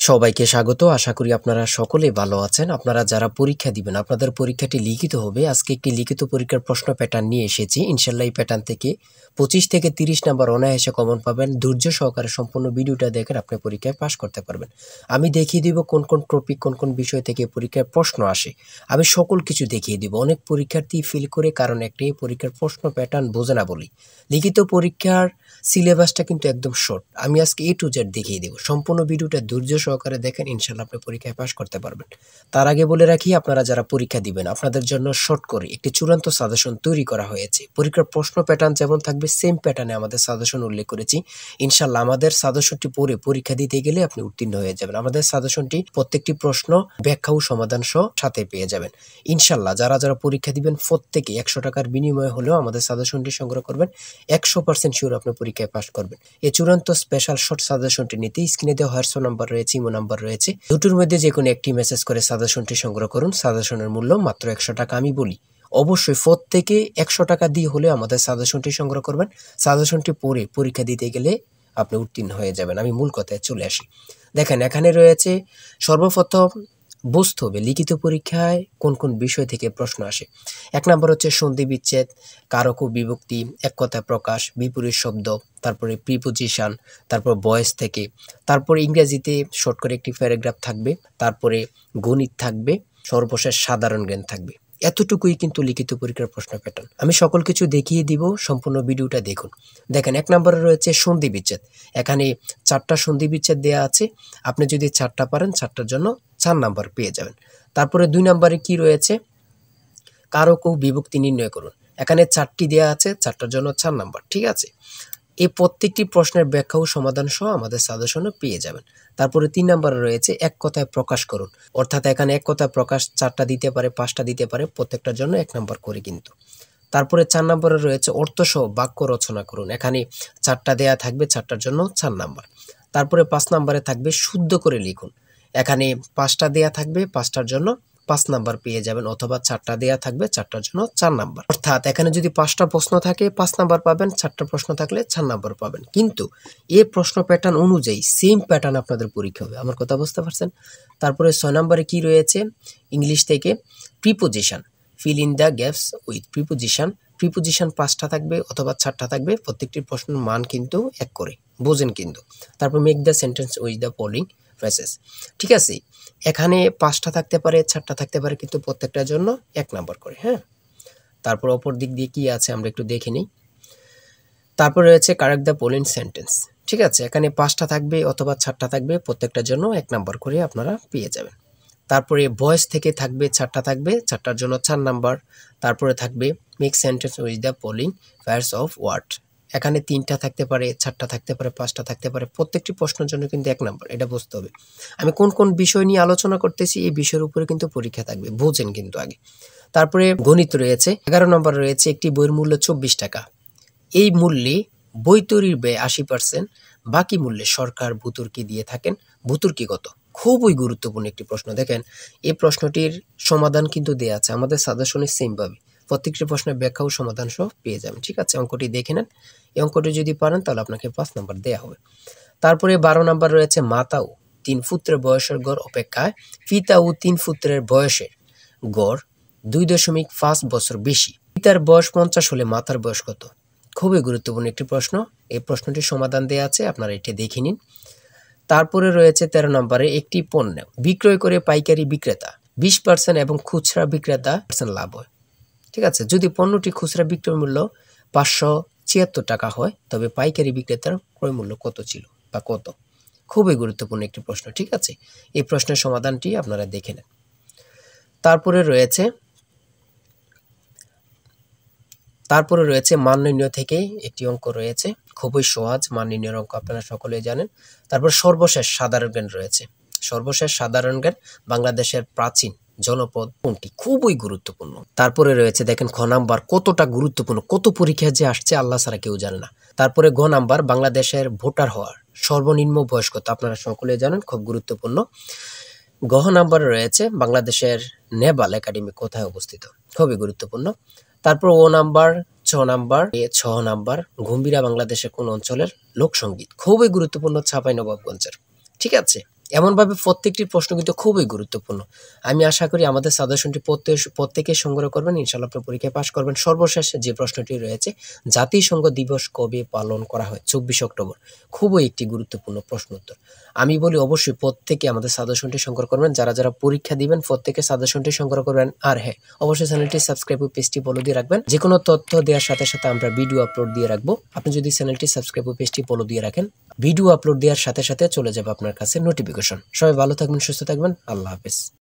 সবাইকে স্বাগত। আশা করি আপনারা সকলেই ভালো আছেন। আপনারা যারা পরীক্ষা দিবেন, আপনাদের পরীক্ষাটি লিখিত হবে। আজকে একটি লিখিত পরীক্ষার প্রশ্ন প্যাটার্ন নিয়ে এসেছি। ইনশাআল্লাহ এই প্যাটার্ন থেকে 25 থেকে 30 নাম্বার অনায়াসে কমন পাবেন। ধৈর্য সহকারে সম্পূর্ণ ভিডিওটা দেখেন, আপনি পরীক্ষায় পাস করতে পারবেন। আমি দেখিয়ে দিব কোন কোন টপিক, কোন কোন বিষয় থেকে পরীক্ষায় প্রশ্ন আসে। আমি সকল কিছু দেখিয়ে দিব। অনেক পরীক্ষার্থী ফেল করে কারণ একটাই, পরীক্ষার প্রশ্ন প্যাটার্ন বোঝে না বলি। লিখিত পরীক্ষার সিলেবাসটা কিন্তু একদম শর্ট। আমি আজকে A to Z দেখিয়ে দেব। সম্পূর্ণ ভিডিওটা ধৈর্য সহকারে দেখেন, ইনশাআল্লাহ আপনি পরীক্ষায় পাস করতে পারবেন। তার আগে বলে রাখি, আপনারা যারা পরীক্ষা দিবেন আপনাদের জন্য শর্ট করে একটি চূড়ান্ত সাজেশন তৈরি করা হয়েছে। পরীক্ষার প্রশ্ন প্যাটার্ন যেমন থাকবে সেম প্যাটার্নে আমাদের সাজেশন উল্লেখ করেছি। ইনশাআল্লাহ আমাদের সাজেশনটি পড়ে পরীক্ষা দিতে গেলে আপনি উত্তীর্ণ হয়ে যাবেন। আমাদের সাজেশনটি প্রত্যেকটি প্রশ্ন ব্যাখ্যা ও সমাধান সহ সাথে পেয়ে যাবেন। ইনশাআল্লাহ যারা যারা পরীক্ষা দিবেন প্রত্যেকে 100 টাকার বিনিময়ে হলেও আমাদের সাজেশনটি সংগ্রহ করবেন। 100% শিওর আপনি পরীক্ষায় পাস করবেন। এই চূড়ান্ত স্পেশাল শর্ট সাজেশনটি নিতে স্ক্রিনে দেওয়া হোয়াটসঅ্যাপ নাম্বার রয়েছে, ইমো নাম্বার রয়েছে। দুটোর মধ্যে যে কোনো একটি মেসেজ করে সাজেশনটি সংগ্রহ করুন। সাজেশনের মূল্য মাত্র 100 টাকা। আমি বলি অবশ্যই প্রত্যেকে 100 টাকা দিয়ে হলে আমাদের সাজেশনটি সংগ্রহ করবেন। সাজেশনটি পড়ে পরীক্ষা দিতে গেলে আপনি উত্তীর্ণ হয়ে যাবেন। আমি মূল কথায় চলে আসি। দেখেন এখানে রয়েছে, সর্বপ্রথম বুঝতে হবে লিখিত পরীক্ষায় কোন কোন বিষয় থেকে প্রশ্ন আসে। 1 নম্বর হচ্ছে সন্ধি বিচ্ছেদ, কারক ও বিভক্তি, এক কথায় প্রকাশ, বিপরীত শব্দ, তারপরে প্রিপোজিশন, তারপর ভয়েস থেকে, তারপরে ইংরেজিতে শর্ট করে একটি প্যারাগ্রাফ থাকবে, তারপরে গণিত থাকবে, সর্বশেষ সাধারণ জ্ঞান থাকবে। এতটুকুই কিন্তু লিখিত পরীক্ষার প্রশ্ন প্যাটার্ন। আমি সকল কিছু দেখিয়ে দিব, সম্পূর্ণ ভিডিওটা দেখুন। দেখেন 1 নম্বরে রয়েছে সন্ধি বিচ্ছেদ। এখানে 4টা সন্ধি বিচ্ছেদ দেওয়া আছে। আপনি যদি 4টা পারেন 4টার জন্য 4 নাম্বার পেয়ে যাবেন। তারপরে 2 নম্বরে কি রয়েছে, কারক ও বিভক্তি নির্ণয় করুন। এখানে 4টি দেওয়া আছে, 4টার জন্য 4 নাম্বার। ঠিক আছে, এই প্রত্যেকটি প্রশ্নের ব্যাখ্যা ও সমাধান সহ আমাদের সাজেশনে পেয়ে যাবেন। তারপরে 3 নম্বরে রয়েছে এক কথায় প্রকাশ করুন। অর্থাৎ এখানে এক কথায় প্রকাশ 4টা দিতে পারে, 5টা দিতে পারে, প্রত্যেকটার জন্য 1 নাম্বার করে কিন্তু। তারপরে 4 নম্বরে রয়েছে অর্থসহ বাক্য রচনা করুন। এখানে 4টা দেয়া থাকবে, 4টার জন্য 4 নাম্বার। তারপরে 5 নম্বরে থাকবে শুদ্ধ করে লিখুন। এখানে 5টা দেয়া থাকবে, 5টার জন্য 5 নাম্বার পেয়ে যাবেন, অথবা 4টা দেয়া থাকবে, 4টার জন্য 4 নাম্বার। অর্থাৎ এখানে যদি 5টা প্রশ্ন থাকে 5 নাম্বার পাবেন, 4টা প্রশ্ন থাকলে 4 নাম্বার পাবেন। কিন্তু এই প্রশ্ন প্যাটার্ন অনুযায়ী সেম প্যাটার্ন আপনাদের পরীক্ষা হবে। আমার কথা বুঝতে পারছেন? তারপরে 6 নম্বরে কি রয়েছে, ইংলিশ থেকে preposition, fill in the gaps with preposition. Preposition 5টা থাকবে অথবা 4টা থাকবে, প্রত্যেকটি প্রশ্নের মান কিন্তু 1 করে, বোঝেন কিন্তু। তারপর make the sentence with the following phrases. ঠিক আছে, এখানে 5টা থাকতে পারে, 4টা থাকতে পারে, কিন্তু প্রত্যেকটার জন্য 1 নাম্বার করে। হ্যাঁ, তারপর অপর দিক দিয়ে কি আছে আমরা একটু দেখে নিই। তারপর রয়েছে কারেক্ট দ্য ফলোইং সেন্টেন্স। ঠিক আছে, এখানে 5টা থাকবে অথবা 4টা থাকবে, প্রত্যেকটার জন্য 1 নাম্বার করে আপনারা পেয়ে যাবেন। তারপরে ভয়েস থেকে থাকবে 4টা থাকবে, 4টার জন্য 4 নাম্বার। তারপরে থাকবে make sentence with the following pairs of word. এখানে 3টা থাকতে পারে, 4টা থাকতে পারে, 5টা থাকতে পারে, প্রত্যেকটি প্রশ্নের জন্য কিন্তু 1 নাম্বার। এটা বুঝতে হবে। আমি কোন কোন বিষয় নিয়ে আলোচনা করতেছি, এই বিষয়ের উপরে কিন্তু পরীক্ষা থাকবে, বোঝেন কিন্তু আগে। তারপরে গণিত রয়েছে। 11 নম্বর রয়েছে একটি বইয়ের মূল্য 24 টাকা। এই মূল্যে বই তৈরির ব্যয় 80%, বাকি মূল্যে সরকার ভূতুর্কি দিয়ে থাকেন। ভূতুর্কি কত? খুবই গুরুত্বপূর্ণ একটি প্রশ্ন। দেখেন এই প্রশ্নটির সমাধান কিন্তু দেয়া আছে আমাদের সাজেশনে সেম ভাবে। প্রত্যেকটি প্রশ্নের ব্যাখ্যা ও সমাধান সহ পেয়ে যাবেন। ঠিক আছে, অঙ্কটি দেখে নেন। এই অঙ্কটি যদি পারেন তাহলে আপনাকে 5 নাম্বার দেয়া হবে। তারপরে 12 নাম্বার রয়েছে মাতা ও 3 পুত্রের বয়সের গড় অপেক্ষায় পিতা ও 3 পুত্রের বয়সের গড় 2.5 বছর বেশি। পিতার বয়স 50 হলে মাতার বয়স কত? খুবই গুরুত্বপূর্ণ একটি প্রশ্ন। এই প্রশ্নটির সমাধান দেয়া আছে, আপনারা এটি দেখে নিন। তারপরে রয়েছে 13 নম্বরে একটি পণ্য বিক্রয় করে পাইকারি বিক্রেতা 20% এবং খুচরা বিক্রেতা লাভ হয়। ঠিক আছে, যদি পণ্যটি খুচরা বিক্রয় মূল্য 576 টাকা হয়, তবে পাইকারি বিক্রেতার ক্রয় মূল্য কত ছিল বা কত? খুবই গুরুত্বপূর্ণ একটি প্রশ্ন। ঠিক আছে, এই প্রশ্নের সমাধানটি আপনারা দেখে নেন। তারপরে রয়েছে মান নির্ণয় থেকে একটি অঙ্ক রয়েছে, খুবই সহজ মান নির্ণয়ের অঙ্ক, আপনারা সকলেই জানেন। তারপর সর্বশেষ সাধারণ জ্ঞান রয়েছে। সর্বশেষ সাধারণ জ্ঞান, বাংলাদেশের প্রাচীন জনপদ কোনটি? খুবই গুরুত্বপূর্ণ। তারপরে রয়েছে দেখেন খ নাম্বার, কতটা গুরুত্বপূর্ণ, কত পরীক্ষা যে আসছে আল্লাহ ছাড়া কেউ জানে না। তারপরে গ নাম্বার, বাংলাদেশের ভোটার হওয়ার সর্বনিম্ন বয়স কত? আপনারা সকলেই জানেন, খুব গুরুত্বপূর্ণ। গ নাম্বারে রয়েছে বাংলাদেশের নেভাল একাডেমি কোথায় অবস্থিত? খুবই গুরুত্বপূর্ণ। তারপর ও নাম্বার, 6 নাম্বার, গম্ভীরা বাংলাদেশের কোন অঞ্চলের লোকসঙ্গীত? খুবই গুরুত্বপূর্ণ, চাঁপাইনবাবগঞ্জের। ঠিক আছে, এমনভাবে প্রত্যেকটি প্রশ্ন কিন্তু খুবই গুরুত্বপূর্ণ। আমি আশা করি আমাদের সাজেশনটি প্রত্যেকে সংগ্রহ করবেন, ইনশাআল্লাহ আপনি পরীক্ষায় পাস করবেন। সর্বশেষ যে প্রশ্নটি রয়েছে, জাতিসংঘ দিবস কবে পালন করা হয়? 24 অক্টোবর। খুবই একটি গুরুত্বপূর্ণ প্রশ্ন উত্তর। আমি বলি অবশ্যই প্রত্যেকে আমাদের সাজেশনটি সংগ্রহ করবেন। যারা পরীক্ষা দিবেন প্রত্যেকে সাজেশনটি সংগ্রহ করবেন। আর হ্যাঁ, অবশ্যই চ্যানেলটি সাবস্ক্রাইব ও পেজটি ফলো দিয়ে রাখবেন। যে কোনো তথ্য দেওয়ার সাথে সাথে আমরা ভিডিও আপলোড দিয়ে রাখবো। আপনি যদি চ্যানেলটি সাবস্ক্রাইব ও পেজটি ফলো দিয়ে রাখেন, ভিডিও আপলোড দেওয়ার সাথে সাথে চলে যাবে আপনার কাছে নোটিফিকেশন। সবাই ভালো থাকবেন, সুস্থ থাকবেন। আল্লাহ হাফেজ।